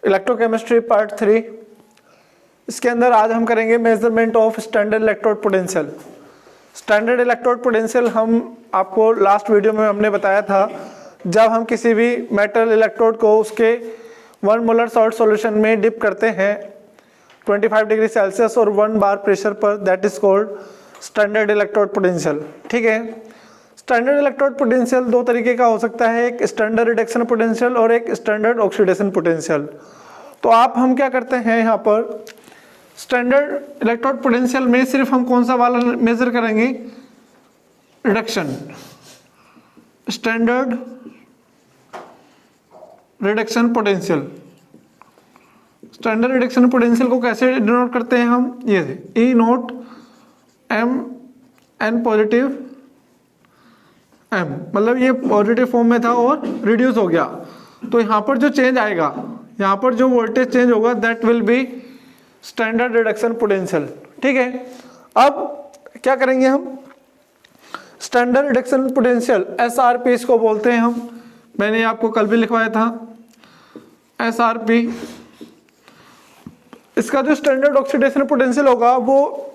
Electrochemistry part 3। इसके अंदर आज हम करेंगे measurement of standard electrode potential. Standard electrode potential हम आपको लास्ट वीडियो में हमने बताया था, जब हम किसी भी मेटल इलेक्ट्रोड को उसके 1 मोलर सॉल्ट सॉल्यूशन में डिप करते हैं 25 डिग्री सेल्सियस और 1 बार प्रेशर पर, that is called standard electrode potential. ठीक है, स्टैंडर्ड इलेक्ट्रोड पोटेंशियल दो तरीके का हो सकता है, एक स्टैंडर्ड रिडक्शन पोटेंशियल और एक स्टैंडर्ड ऑक्सीडेशन पोटेंशियल। तो हम क्या करते हैं यहाँ पर, स्टैंडर्ड इलेक्ट्रोड पोटेंशियल में सिर्फ हम कौन सा वाला मेजर करेंगे, reduction, standard reduction potential. Standard reduction potential को कैसे डिनोट करते हैं हम, ये E nought M N positive M, मतलब ये पॉजिटिव फॉर्म में था और रिड्यूस हो गया, तो यहाँ पर जो चेंज आएगा, यहाँ पर जो वोल्टेज चेंज होगा, that will be standard reduction potential. ठीक है, अब क्या करेंगे हम, स्टैंडर्ड रिडक्शन पोटेंशियल SRP इसको बोलते हैं हम, मैंने आपको कल भी लिखवाया था SRP। इसका जो स्टैंडर्ड ऑक्सीडेशन पोटेंशियल होगा वो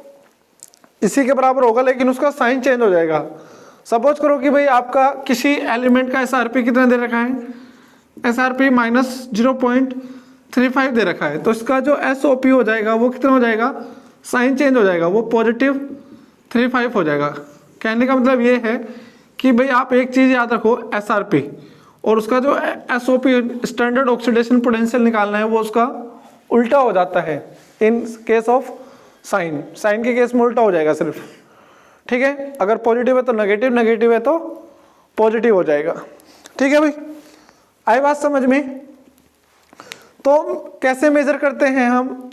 इसी के बराबर होगा, लेकिन उसका साइन चेंज हो जाएगा। सपोज करो कि भाई आपका किसी एलिमेंट का SRP कितना दे रखा है, SRP -0.35 दे रखा है, तो इसका जो SOP हो जाएगा वो कितना हो जाएगा, साइन चेंज हो जाएगा, वो +35 हो जाएगा। कहने का मतलब ये है कि भाई आप एक चीज़ याद रखो, SRP और उसका जो SOP स्टैंडर्ड ऑक्सीडेशन पोटेंशियल निकालना है वो उसका उल्टा हो जाता है in case of sine. Sine के केस में उल्टा हो जाएगा सिर्फ। ठीक है, अगर पॉजिटिव है तो नेगेटिव, नेगेटिव है तो पॉजिटिव हो जाएगा। ठीक है भाई, आई बात समझ में। तो कैसे मेजर करते हैं हम,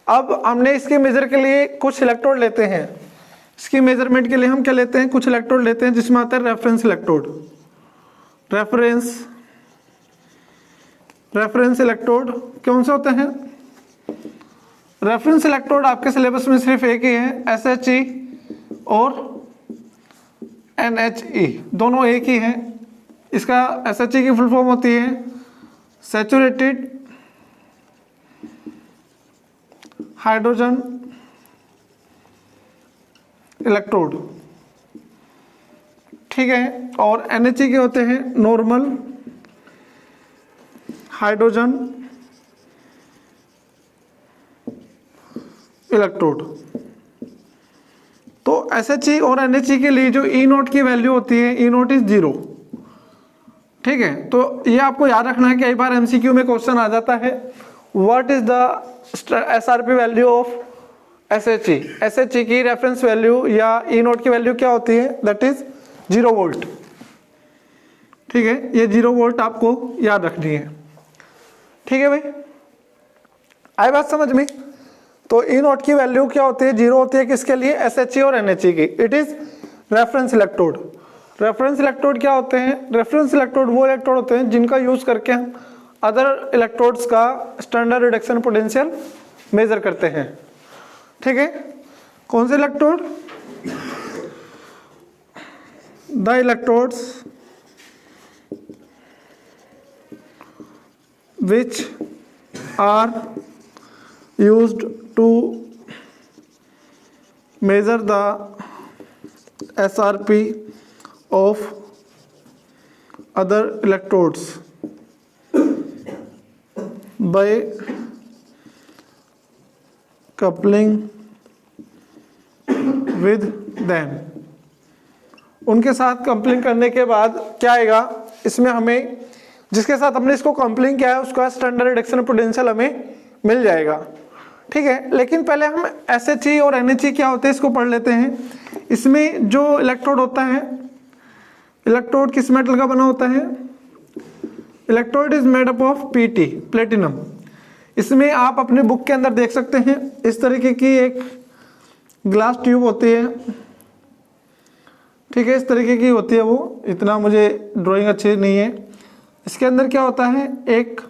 अब हमने इसके मेजर के लिए कुछ इलेक्ट्रोड लेते हैं। इसकी मेजरमेंट के लिए हम क्या लेते हैं, कुछ इलेक्ट्रोड लेते हैं जिसमें आता है रेफरेंस इलेक्ट्रोड। रेफरेंस इलेक्ट्रोड कौन से होते हैं, रेफरेंस इलेक्ट्रोड आपके सिलेबस में सिर्फ एक ही है, SHE और NHE, दोनों एक ही हैं। इसका SHE की फुल फॉर्म होती है सैचुरेटेड हाइड्रोजन इलेक्ट्रोड। ठीक है, और NHE के होते हैं नॉर्मल हाइड्रोजन इलेक्ट्रोड। तो SHE और NHE के लिए जो E नोट की वैल्यू होती है, E नोट इज 0। ठीक है, तो ये आपको याद रखना है, कई बार MCQ में क्वेश्चन आ जाता है, what is the SRP value of SHE। SHE की रेफरेंस वैल्यू या E नोट की वैल्यू क्या होती है, दैट इज 0 वोल्ट। ठीक है, ये 0 वोल्ट आपको याद रखनी है। ठीक है भाई, आई बात समझ में। तो E नोट की वैल्यू क्या होती है, 0 होती है, किसके लिए, SHE और NHE की। It is reference electrode. Reference electrode क्या होते हैं, रेफरेंस इलेक्ट्रोड वो इलेक्ट्रोड होते हैं जिनका यूज करके हम अदर इलेक्ट्रोड्स का स्टैंडर्ड रिडक्शन पोटेंशियल मेजर करते हैं। ठीक है, कौन से electrode, the electrodes which are used to measure the SRP of other electrodes by coupling with them। उनके साथ कपलिंग करने के बाद क्या आएगा, इसमें हमें जिसके साथ हमने इसको कपलिंग किया है उसका स्टैंडर्ड रिडक्शन पोटेंशियल हमें मिल जाएगा। ठीक है, लेकिन पहले हम SHE और NHE क्या होते हैं इसको पढ़ लेते हैं। इसमें जो इलेक्ट्रोड होता है, इलेक्ट्रोड किस मेटल का बना होता है, electrode is made up of PT, platinum. इसमें आप अपने बुक के अंदर देख सकते हैं, इस तरीके की एक ग्लास ट्यूब होती है। ठीक है, इस तरीके की होती है वो, इतना मुझे ड्राइंग अच्छी नहीं है। इसके अंदर क्या होता है, एक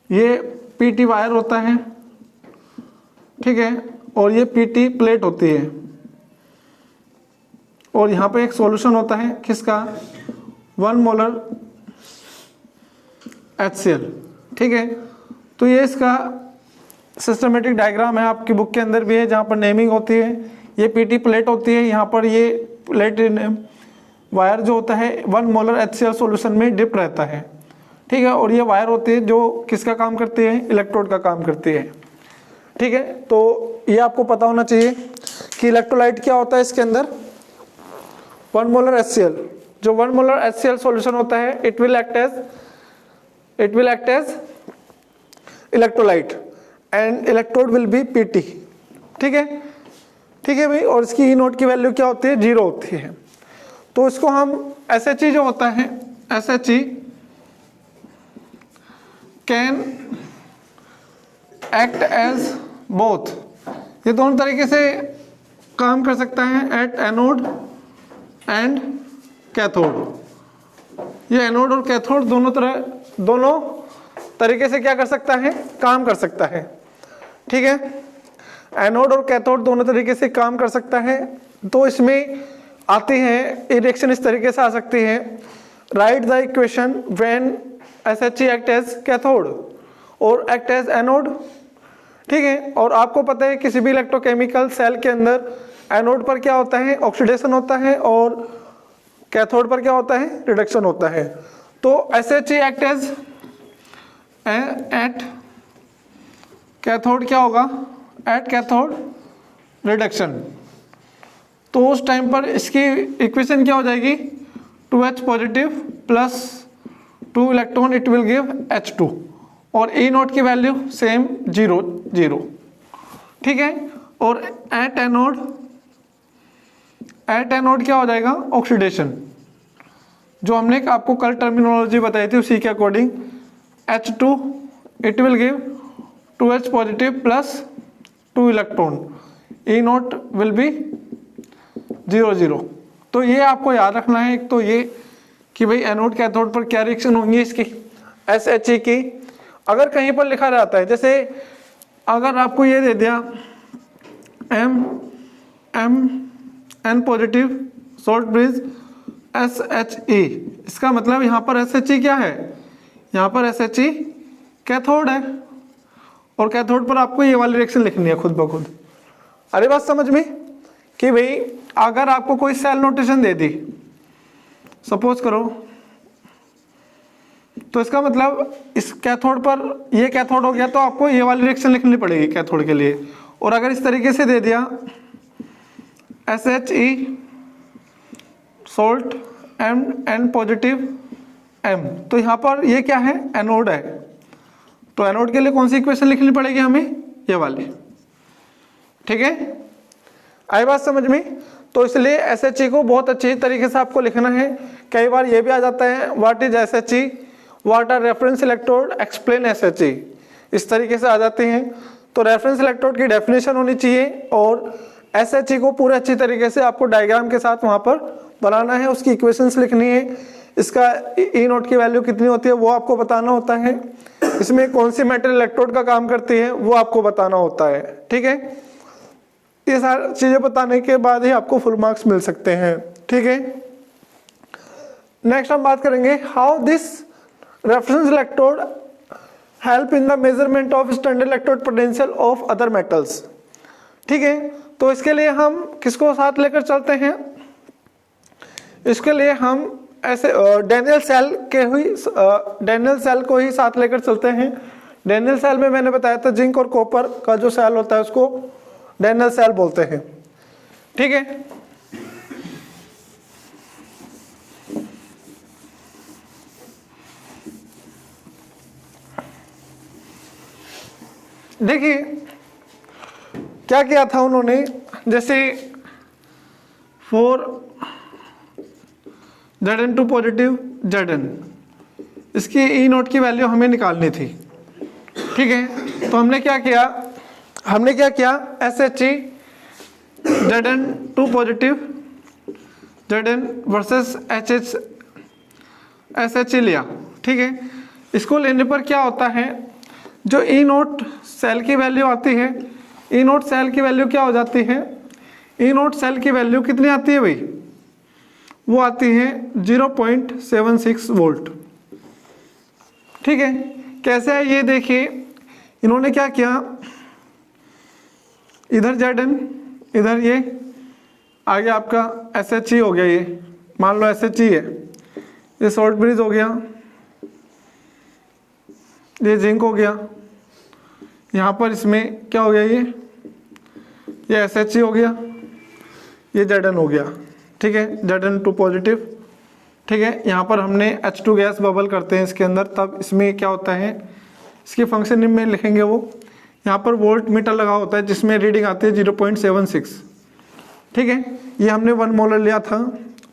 ये PT वायर होता है। ठीक है, और ये PT प्लेट होती है, और यहाँ पे एक सॉल्यूशन होता है किसका, 1 मोलर HCl, ठीक है। तो ये इसका सिस्टमेटिक डायग्राम है, आपकी बुक के अंदर भी है, जहाँ पर नेमिंग होती है। ये पीटी प्लेट होती है, यहाँ पर ये प्लेट वायर जो होता है 1 मोलर HCl सॉल्यूशन में डिप रहता है, ठीक है। और ये वायर होती है जो किसका काम करती है, इलेक्ट्रोड का काम करती है, ठीक है। तो ये आपको पता होना चाहिए कि इलेक्ट्रोलाइट क्या होता है इसके अंदर। 1 मोलर HCl, जो 1 मोलर HCl सॉल्यूशन होता है, it will act as electrolyte and electrode will be PT, ठीक है, ठीक है भाई। और इसकी ई नोट की वैल्यू क्या होती है, 0 होती है। तो इसको हम SHE जो होता है, SHE can act as both, ये दोनों तरीके से काम कर सकता है, एट एनोड एंड कैथोड। ये एनोड और कैथोड दोनों तरीके से क्या कर सकता है, काम कर सकता है, ठीक है। एनोड और कैथोड दोनों तरीके से काम कर सकता है। तो इसमें आती है रिएक्शन इस तरीके से आ सकती है, write the equation when SHE act as cathode और एक्ट एज एनोड, ठीक है। और आपको पता है किसी भी इलेक्ट्रोकेमिकल सेल के अंदर एनोड पर क्या होता है, ऑक्सीडेशन होता है, और कैथोड पर क्या होता है, रिडक्शन होता है। तो SHE act as at cathode क्या होगा, एट कैथोड रिडक्शन। तो उस टाइम पर इसकी इक्वेशन क्या हो जाएगी, 2H positive plus 2 electron, it will give H2, और E नोट की वैल्यू सेम 0 0, ठीक है। और एट एनोड क्या हो जाएगा, ऑक्सीडेशन, जो हमने आपको कल टर्मिनोलॉजी बताई थी उसी के according, H2 it will give 2H positive plus 2 electron, E note will be 0 0। तो ये आपको याद रखना है, एक तो ये कि भाई एनोड कैथोड पर क्या रिएक्शन होंगी इसकी, SHE की। अगर कहीं पर लिखा रहता है, जैसे अगर आपको ये दे दिया N positive salt bridge SHE, इसका मतलब यहाँ पर SHE क्या है, यहाँ पर SHE कैथोड है, और कैथोड पर आपको ये वाली रिएक्शन लिखनी है खुद ब खुद। अरे बात समझ में कि भाई अगर आपको कोई सेल नोटेशन दे दी, सपोज करो, तो इसका मतलब इस कैथोड पर ये कैथोड हो गया, तो आपको ये वाली रिएक्शन लिखनी पड़ेगी कैथोड के लिए। और अगर इस तरीके से दे दिया SHE salt N positive M, तो यहाँ पर ये क्या है, एनोड है। तो एनोड के लिए कौन सी इक्वेशन लिखनी पड़ेगी हमें, ये वाली, ठीक है। आई बात समझ में। तो इसलिए SHE को बहुत अच्छी तरीके से आपको लिखना है। कई बार ये भी आ जाता है, what is SHE, what are reference electrode, explain SHE, इस तरीके से आ जाते हैं। तो रेफरेंस इलेक्ट्रोड की डेफिनेशन होनी चाहिए, और SHE को पूरे अच्छी तरीके से आपको डायग्राम के साथ वहाँ पर बनाना है, उसकी इक्वेशंस लिखनी है, इसका E नोट की वैल्यू कितनी होती है वो आपको बताना होता है, इसमें कौन सी मेटल इलेक्ट्रोड का काम करती है वो आपको बताना होता है, ठीक है। ये सारी चीजें बताने के बाद ही आपको फुल मार्क्स मिल सकते हैं, ठीक है। नेक्स्ट हम बात करेंगे how this reference electrode help in the measurement of standard electrode potential of other metals, ठीक है। तो इसके लिए हम किसको साथ लेकर चलते हैं, इसके लिए हम ऐसे डैनियल सेल को ही साथ लेकर चलते हैं। डैनियल सेल में मैंने बताया था जिंक और कॉपर का जो सेल होता है उसको डैनियल सेल बोलते हैं, ठीक है। देखिए क्या किया था उन्होंने, जैसे फॉर Zn2 पॉजिटिव Zn, इसकी E नोट की वैल्यू हमें निकालनी थी, ठीक है। तो हमने क्या किया SHE Zn2 positive Zn versus SHE लिया, ठीक है। इसको लेने पर क्या होता है, जो E नोट सेल की वैल्यू आती है, E नोट सेल की वैल्यू क्या हो जाती है, E नोट सेल की वैल्यू कितनी आती है भाई, वो आती है 0.76 वोल्ट, ठीक है, कैसे है ये देखिए, इन्होंने क्या किया, इधर Zn, इधर ये आगे आपका SHE हो गया, ये मान लो SHE है, ये सॉल्ट ब्रिज हो गया, ये जिंक हो गया, यहाँ पर इसमें क्या हो गया, ये SHE हो गया, ये Zn हो गया, ठीक है, Zn2 पॉजिटिव, ठीक है। यहाँ पर हमने H2 गैस बबल करते हैं इसके अंदर, तब इसमें क्या होता है, इसकी फंक्शन में लिखेंगे वो, यहाँ पर वोल्ट मीटर लगा होता है जिसमें रीडिंग आती है 0.76, ठीक है। ये हमने 1 मोलर लिया था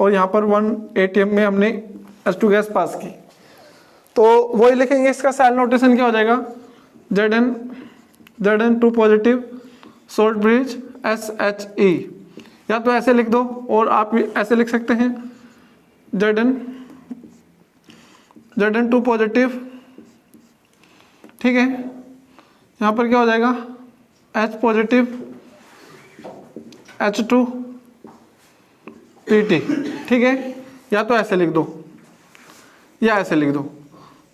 और यहाँ पर 1 ATM में हमने H2 गैस पास की, तो वही लिखेंगे। इसका सेल नोटेशन क्या हो जाएगा, Zn2 positive salt bridge SHE, या तो ऐसे लिख दो और आप ऐसे लिख सकते हैं Zn2 पॉजिटिव, ठीक है। यहाँ पर क्या हो जाएगा, H पॉजिटिव H2 PT, ठीक है, या तो ऐसे लिख दो या ऐसे लिख दो।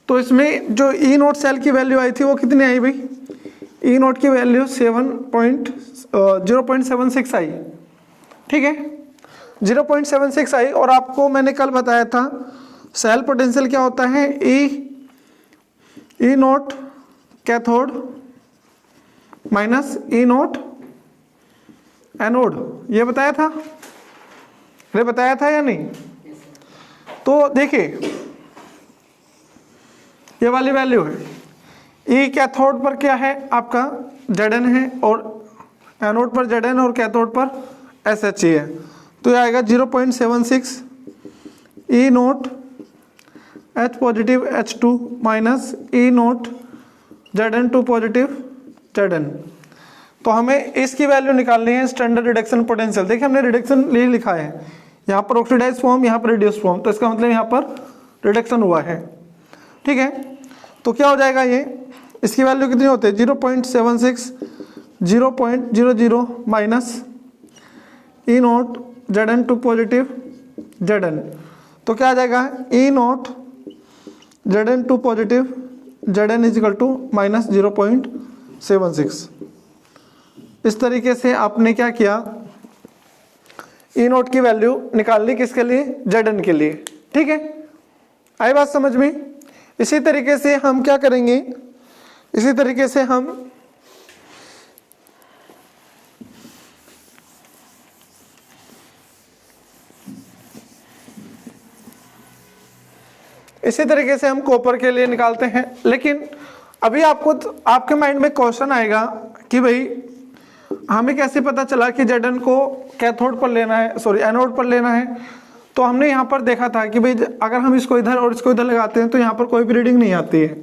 तो इसमें जो E नोट सेल की वैल्यू आई थी वो कितनी आई भाई, E नोट की वैल्यू 0.76 आई, ठीक है, 0.76 आई। और आपको मैंने कल बताया था सेल पोटेंशियल क्या होता है, E nought cathode minus E nought anode, ये बताया था, ये बताया था या नहीं। तो देखिए ये वाली वैल्यू है, E कैथोड पर क्या है आपका Zn है और एनोड पर Zn और कैथोड पर SHE है, तो ये आएगा 0.76 E note H positive H2 minus E nought Zn2 positive Zn। तो हमें इसकी वैल्यू निकालनी है स्टैंडर्ड रिडक्शन पोटेंशियल। देखिए हमने रिडक्शन ले लिखा है, यहाँ पर ऑक्सीडाइज फॉर्म, यहाँ पर रिड्यूस फॉर्म, तो इसका मतलब यहाँ पर रिडक्शन हुआ है, ठीक है। तो क्या हो जाएगा ये, इसकी वैल्यू कितनी होती है 0.76 0.00 minus E nought Zn2 positive Zn, तो क्या आ जाएगा E nought Zn2 positive Zn is equal to minus 0.76। इस तरीके से आपने क्या किया, E नोट की वैल्यू निकाल ली, किसके लिए, Zn के लिए, ठीक है। आई बात समझ में। इसी तरीके से हम क्या करेंगे, इसी तरीके से हम कॉपर के लिए निकालते हैं। लेकिन अभी आपके माइंड में क्वेश्चन आएगा कि भाई हमें कैसे पता चला कि Zn को कैथोड पर लेना है, सॉरी एनोड पर लेना है। तो हमने यहाँ पर देखा था कि भाई अगर हम इसको इधर और इसको इधर लगाते हैं तो यहाँ पर कोई भी रीडिंग नहीं आती है,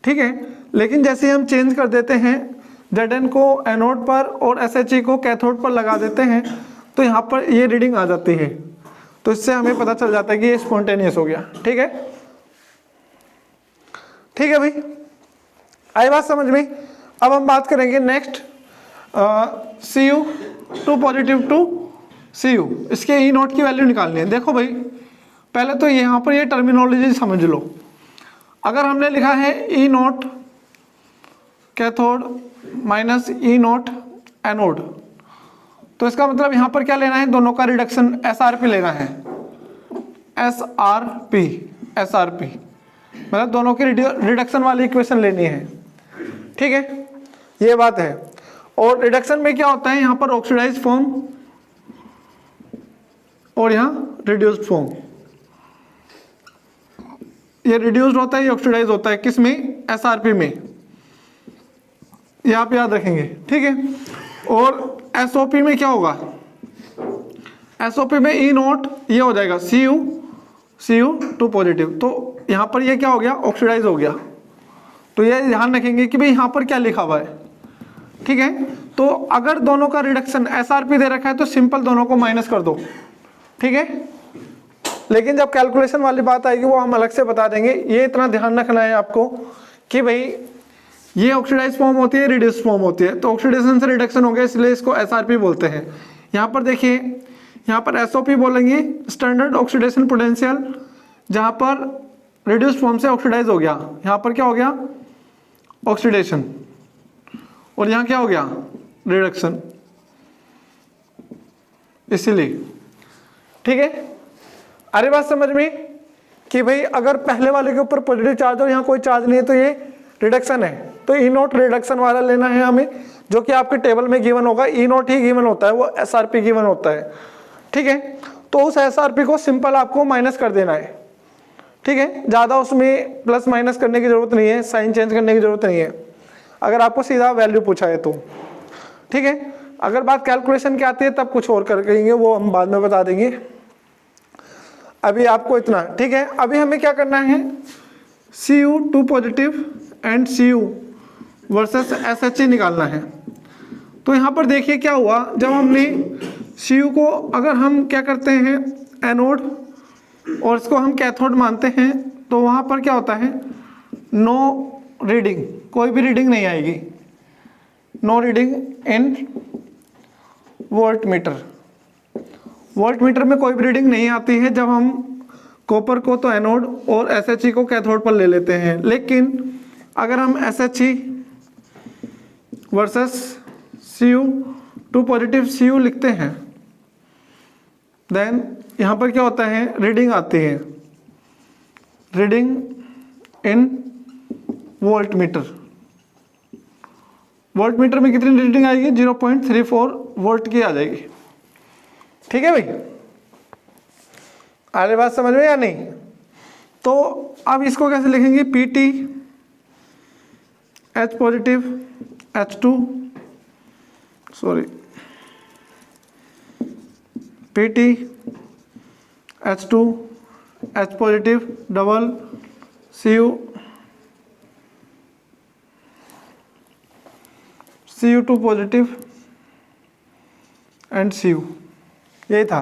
ठीक है। लेकिन जैसे हम चेंज कर देते हैं, Zn को एनोड पर और SHE को कैथोड पर लगा देते हैं, तो यहाँ पर ये रीडिंग आ जाती है। तो इससे हमें पता चल जाता है कि ये स्पॉन्टेनियस हो गया, ठीक है, ठीक है भाई, आई बात समझ में। अब हम बात करेंगे next Cu2 positive to Cu, इसके E नोट की वैल्यू निकालनी है। देखो भाई पहले तो यहाँ पर ये टर्मिनोलॉजी समझ लो। अगर हमने लिखा है E nought cathode minus E nought anode, तो इसका मतलब यहाँ पर क्या लेना है, दोनों का रिडक्शन SRP लेना है, SRP मतलब दोनों की रिडक्शन वाली इक्वेशन लेनी है, ठीक है, ये बात है। और रिडक्शन में क्या होता है, यहाँ पर ऑक्सीडाइज फॉर्म और यहाँ रिड्यूस्ड फॉर्म, ये रिड्यूस्ड होता है, ये ऑक्सीडाइज होता है, किस में, SRP में, ये आप याद रखेंगे, ठीक है। और SOP में क्या होगा, SOP में E नोट ये हो जाएगा Cu2 पॉजिटिव, तो यहाँ पर ये क्या हो गया, ऑक्सीडाइज हो गया। तो ये ध्यान रखेंगे कि भाई यहाँ पर क्या लिखा हुआ है, ठीक है। तो अगर दोनों का रिडक्शन SRP दे रखा है तो सिंपल दोनों को माइनस कर दो, ठीक है। लेकिन जब कैलकुलेशन वाली बात आएगी वो हम अलग से बता देंगे। ये इतना ध्यान रखना है आपको कि भाई ये ऑक्सीडाइज फॉर्म होती है, रिड्यूस फॉर्म होती है, तो ऑक्सीडेशन से रिडक्शन हो गया इसलिए इसको SRP बोलते हैं। यहाँ पर देखिए, यहाँ पर SOP बोलेंगे, स्टैंडर्ड ऑक्सीडेशन पोटेंशियल, जहाँ पर रिड्यूस फॉर्म से ऑक्सीडाइज हो गया, यहाँ पर क्या हो गया, ऑक्सीडेशन, और यहाँ क्या हो गया, रिडक्शन, इसीलिए। ठीक है, अरे बात समझ में कि भाई अगर पहले वाले के ऊपर पॉजिटिव चार्ज और यहाँ कोई चार्ज नहीं है तो ये रिडक्शन है, तो ई नोट रिडक्शन वाला लेना है हमें, जो कि आपके टेबल में गिवन होगा। ई नोट ही गिवन होता है, वो एसआरपी गिवन होता है। ठीक है, तो उस एसआरपी को सिंपल आपको माइनस कर देना है। ठीक है, ज़्यादा उसमें प्लस माइनस करने की जरूरत नहीं है, साइन चेंज करने की जरूरत नहीं है, अगर आपको सीधा वैल्यू पूछा है तो। ठीक है, अगर बात कैलकुलेशन की आती है तब कुछ और कर करेंगे, वो हम बाद में बता देंगे, अभी आपको इतना। ठीक है, अभी हमें क्या करना है, Cu2 positive and Cu versus SHE निकालना है। तो यहाँ पर देखिए क्या हुआ, जब हमने Cu को अगर हम क्या करते हैं एनोड और इसको हम कैथोड मानते हैं, तो वहाँ पर क्या होता है, नो रीडिंग, कोई भी रीडिंग नहीं आएगी, no reading in voltmeter. Voltmeter में कोई भी रीडिंग नहीं आती है जब हम कॉपर को तो एनोड और SHE को कैथोड पर ले लेते हैं। लेकिन अगर हम SHE versus Cu2 positive Cu लिखते हैं, देन यहाँ पर क्या होता है, रीडिंग आती है, reading in voltmeter. Voltmeter में कितनी रीडिंग आएगी, 0.34 वोल्ट की आ जाएगी। ठीक है भाई, आगे बात समझ में या नहीं। तो अब इसको कैसे लिखेंगे, PT H positive H2 sorry PT H2 H positive double Cu2 positive and Cu, यही था।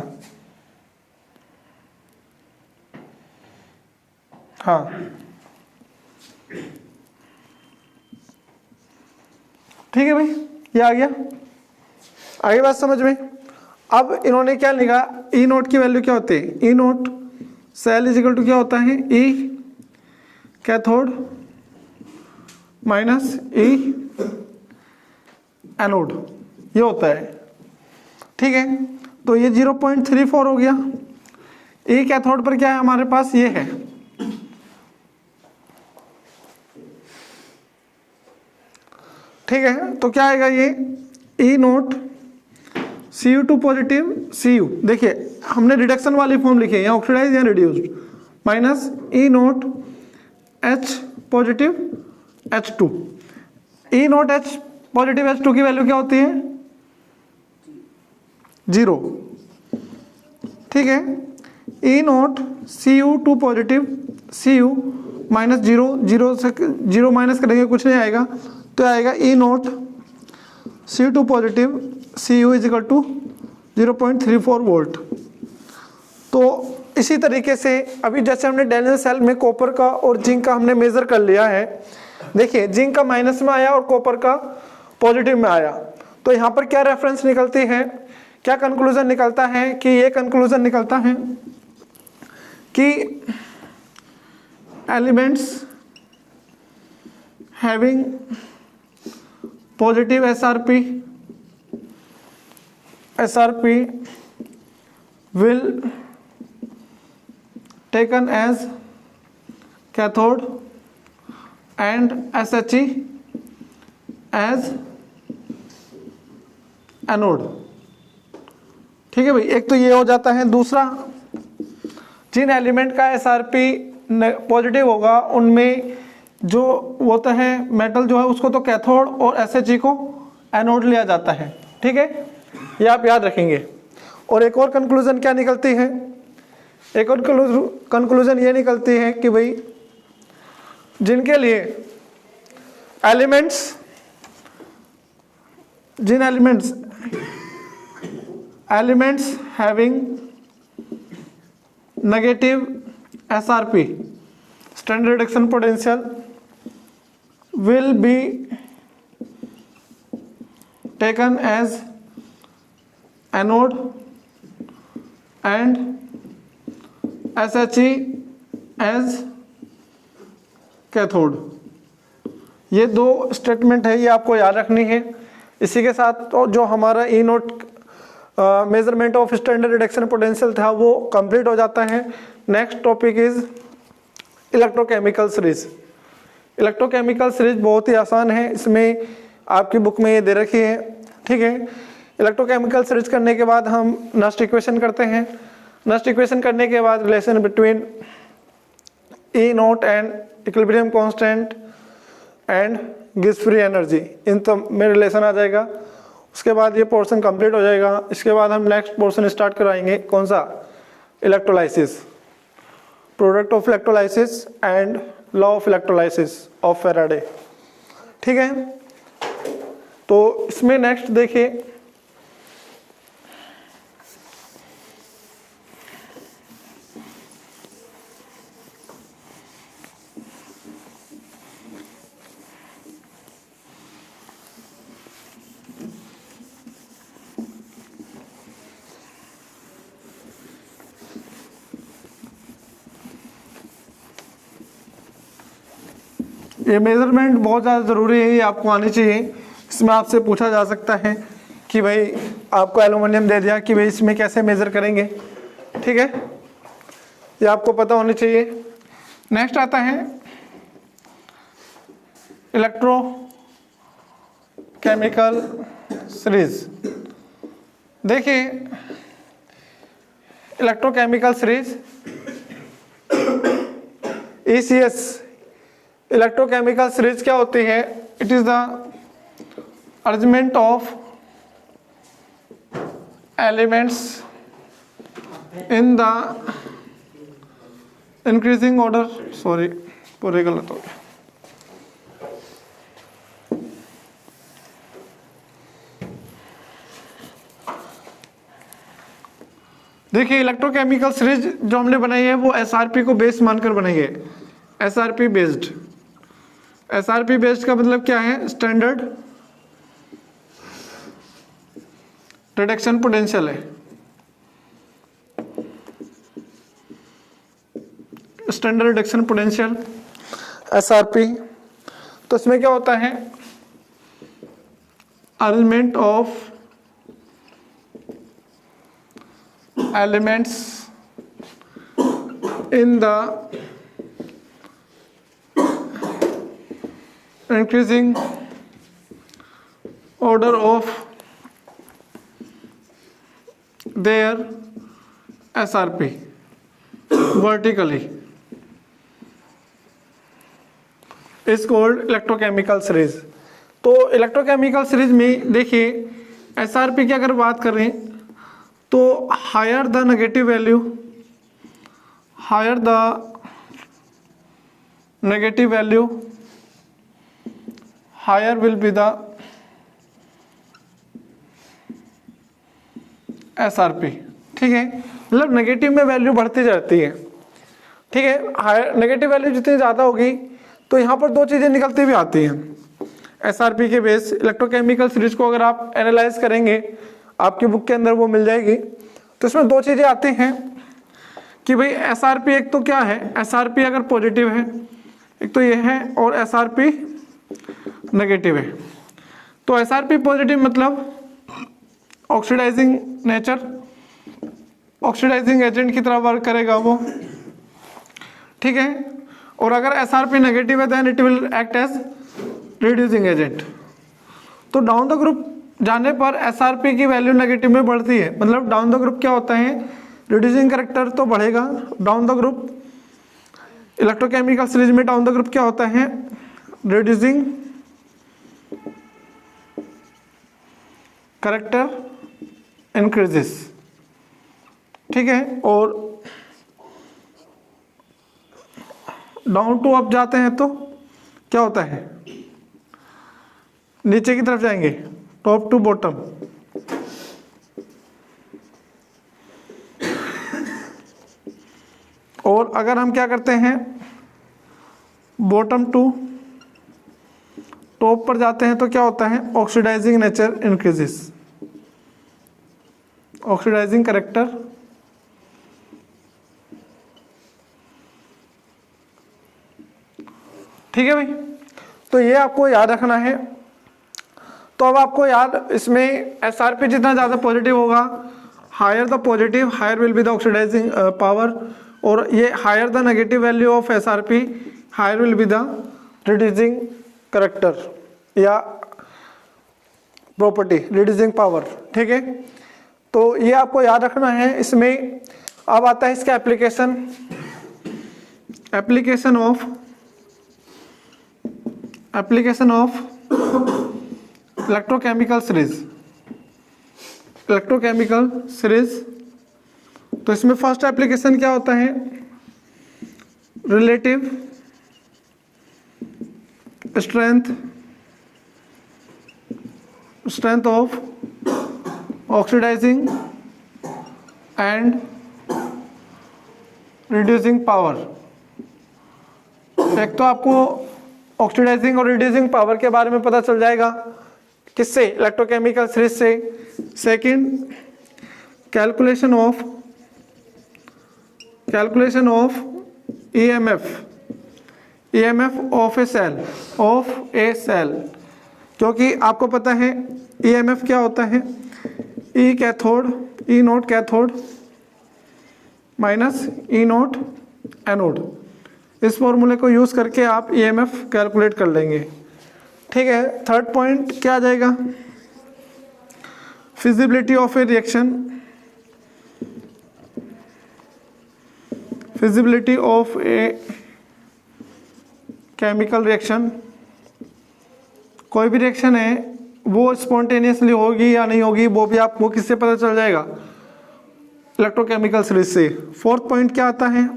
हाँ, ठीक है भाई, ये आ गया, आगे बात समझ में। अब इन्होंने क्या लिखा, ई नोट की वैल्यू क्या होती है, E nought cell is equal to क्या होता है, E cathode minus E anode, ये होता है। ठीक है, तो ये 0.34 हो गया। ई कैथोड पर क्या है हमारे पास, ये है, ठीक है, तो क्या आएगा ये E nought Cu2 positive Cu, देखिए हमने रिडक्शन वाली फॉर्म लिखी है, यहाँ ऑक्सीडाइज या reduced, minus E nought H positive H2। E nought H positive H2 की वैल्यू क्या होती है, 0। ठीक है, E nought Cu2 positive Cu minus 0, 0 से 0 माइनस करेंगे कुछ नहीं आएगा, तो आएगा E nought Cu2 positive Cu is equal to 0.34 volt. तो इसी तरीके से अभी जैसे हमने डेनियल सेल में कॉपर का और जिंक का हमने मेजर कर लिया है, देखिए जिंक का माइनस में आया और कॉपर का पॉजिटिव में आया, तो यहाँ पर क्या रेफरेंस निकलती है, क्या कंक्लूजन निकलता है, कि ये कंक्लूजन निकलता है कि elements having positive SRP will taken as cathode and SHE as anode. ठीक है भाई, एक तो ये हो जाता है। दूसरा, जिन एलिमेंट का SRP पॉजिटिव होगा उनमें जो होता है मेटल जो है उसको तो कैथोड और SHE को एनोड लिया जाता है। ठीक है, ये आप याद रखेंगे। और एक और कंक्लूजन क्या निकलती है, एक और कंक्लूजन ये निकलती है कि भाई जिनके लिए एलिमेंट्स, जिन elements having negative SRP standard reduction potential will be taken as anode and SHE as cathode. ये दो स्टेटमेंट है, ये आपको याद रखनी है। इसी के साथ तो जो हमारा E nought measurement of standard reduction potential था वो कंप्लीट हो जाता है। Next topic is electrochemical series. Electrochemical series बहुत ही आसान है, इसमें आपकी बुक में ये दे रखी है, ठीक है। इलेक्ट्रोकेमिकल सीरीज करने के बाद हम नस्ट इक्वेशन करते हैं। नस्ट इक्वेशन करने के बाद relation between E nought and equilibrium constant and Gibbs free energy, इन सब में रिलेशन आ जाएगा। उसके बाद ये पोर्शन कंप्लीट हो जाएगा। इसके बाद हम नेक्स्ट पोर्शन स्टार्ट कराएंगे, कौन सा, electrolysis, product of electrolysis and law of electrolysis of Faraday, ठीक है। तो इसमें नेक्स्ट देखिए, ये मेजरमेंट बहुत ज़्यादा ज़रूरी है, ये आपको आनी चाहिए। इसमें आपसे पूछा जा सकता है कि भाई आपको एल्यूमिनियम दे दिया कि भाई इसमें कैसे मेज़र करेंगे, ठीक है, ये आपको पता होनी चाहिए। नेक्स्ट आता है इलेक्ट्रो केमिकल सीरीज। देखिए electrochemical series ECS electrochemical series क्या होती है? It is the arrangement of elements in the increasing order, sorry पूरे गलत हो गया। देखिए इलेक्ट्रोकेमिकल सीरीज जो हमने बनाई है वो SRP को बेस मानकर बनाई है। SRP बेस्ड, SRP बेस्ड का मतलब क्या है? स्टैंडर्ड रिडक्शन पोटेंशियल है। Standard reduction potential SRP। तो इसमें क्या होता है? Arrangement of elements in the increasing order of their SRP vertically is called electrochemical series। तो इलेक्ट्रोकेमिकल सीरीज में देखिए SRP की अगर बात करें तो higher the negative value, higher the negative value higher will be the SRP, ठीक है। मतलब नेगेटिव में वैल्यू बढ़ती जाती है, ठीक है। हायर नेगेटिव वैल्यू जितनी ज़्यादा होगी तो यहाँ पर दो चीज़ें निकलती भी आती हैं SRP के बेस। इलेक्ट्रोकेमिकल सीरीज को अगर आप एनालाइज करेंगे आपकी बुक के अंदर वो मिल जाएगी। तो इसमें दो चीज़ें आती हैं कि भाई SRP एक तो क्या है, SRP अगर पॉजिटिव है एक तो ये है और SRP नेगेटिव है। तो SRP पॉजिटिव मतलब ऑक्सीडाइजिंग नेचर, ऑक्सीडाइजिंग एजेंट की तरह वर्क करेगा वो, ठीक है। और अगर SRP नेगेटिव है then it will act as reducing agent. तो डाउन द ग्रुप जाने पर SRP की वैल्यू नेगेटिव में बढ़ती है। मतलब डाउन द ग्रुप क्या होता है? रिड्यूसिंग कैरेक्टर तो बढ़ेगा down the group. Electrochemical series में डाउन द ग्रुप क्या होता है? रिड्यूसिंग कैरेक्टर इंक्रीजेस, ठीक है। और डाउन टू अप जाते हैं तो क्या होता है? नीचे की तरफ जाएंगे, टॉप टू बॉटम। और अगर हम क्या करते हैं, बॉटम टू टॉप पर जाते हैं तो क्या होता है? Oxidising nature increases, oxidising character ठीक है भाई, तो ये आपको याद रखना है। तो अब आपको याद, इसमें SRP जितना ज़्यादा पॉजिटिव होगा, higher the positive higher will be the oxidising power, और ये higher the negative value of SRP higher will be the reducing character या प्रॉपर्टी, रिड्यूसिंग पावर। ठीक है, तो ये आपको याद रखना है। इसमें अब आता है इसका application, application of electrochemical series, electrochemical series. तो इसमें फर्स्ट एप्लीकेशन क्या होता है, relative strength of oxidising and reducing power. एक तो आपको ऑक्सीडाइजिंग और रिड्यूसिंग पावर के बारे में पता चल जाएगा, किससे, इलेक्ट्रोकेमिकल सीरीज से। Second, calculation of EMF of a cell, क्योंकि आपको पता है EMF क्या होता है, E cathode, E nought cathode minus E nought anode. इस फॉर्मूले को यूज करके आप EMF कैलकुलेट कर लेंगे। ठीक है, थर्ड पॉइंट क्या आ जाएगा, feasibility of A reaction, feasibility of a chemical reaction. कोई भी रिएक्शन है वो स्पॉन्टेनियसली होगी या नहीं होगी, वो भी आपको किससे पता चल जाएगा, इलेक्ट्रोकेमिकल सीरीज से। फोर्थ पॉइंट क्या आता है,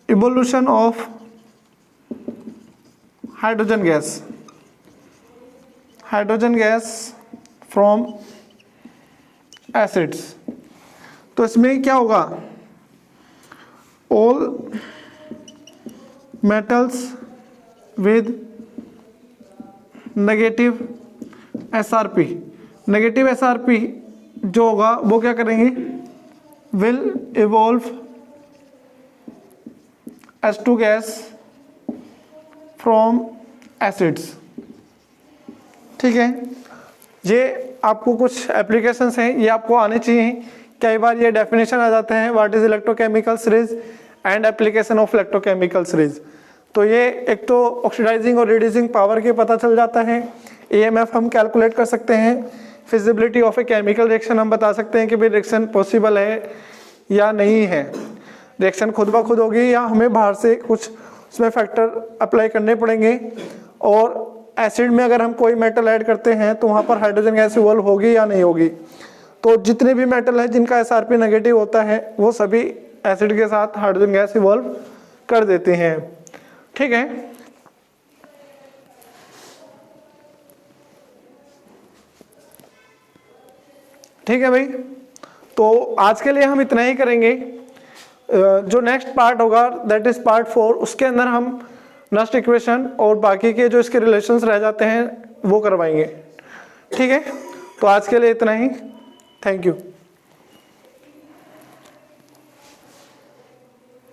evolution of hydrogen gas from acids. तो इसमें क्या होगा, all metals with negative SRP, negative SRP जो होगा वो क्या करेंगे, will evolve H2 gas from acids. ठीक है, ये आपको कुछ एप्लीकेशंस हैं, ये आपको आने चाहिए। कई बार ये डेफिनेशन आ जाते हैं, what is electrochemical series and application of electrochemical series. तो ये एक तो ऑक्सीडाइजिंग और रिड्यूसिंग पावर के पता चल जाता है, EMF हम कैलकुलेट कर सकते हैं, feasibility of a chemical reaction हम बता सकते हैं कि भाई रिएक्शन पॉसिबल है या नहीं है, रिएक्शन खुद ब खुद होगी या हमें बाहर से कुछ उसमें फैक्टर अप्लाई करने पड़ेंगे, और एसिड में अगर हम कोई मेटल ऐड करते हैं तो वहाँ पर हाइड्रोजन गैस इवॉल्व होगी या नहीं होगी। तो जितने भी मेटल है जिनका SRP नेगेटिव होता है वो सभी एसिड के साथ हाइड्रोजन गैस इवॉल्व कर देते हैं। ठीक है, ठीक है भाई, तो आज के लिए हम इतना ही करेंगे। जो नेक्स्ट पार्ट होगा दैट इज पार्ट 4, उसके अंदर हम नस्ट इक्वेशन और बाकी के जो इसके रिलेशंस रह जाते हैं वो करवाएंगे। ठीक है, तो आज के लिए इतना ही, थैंक यू।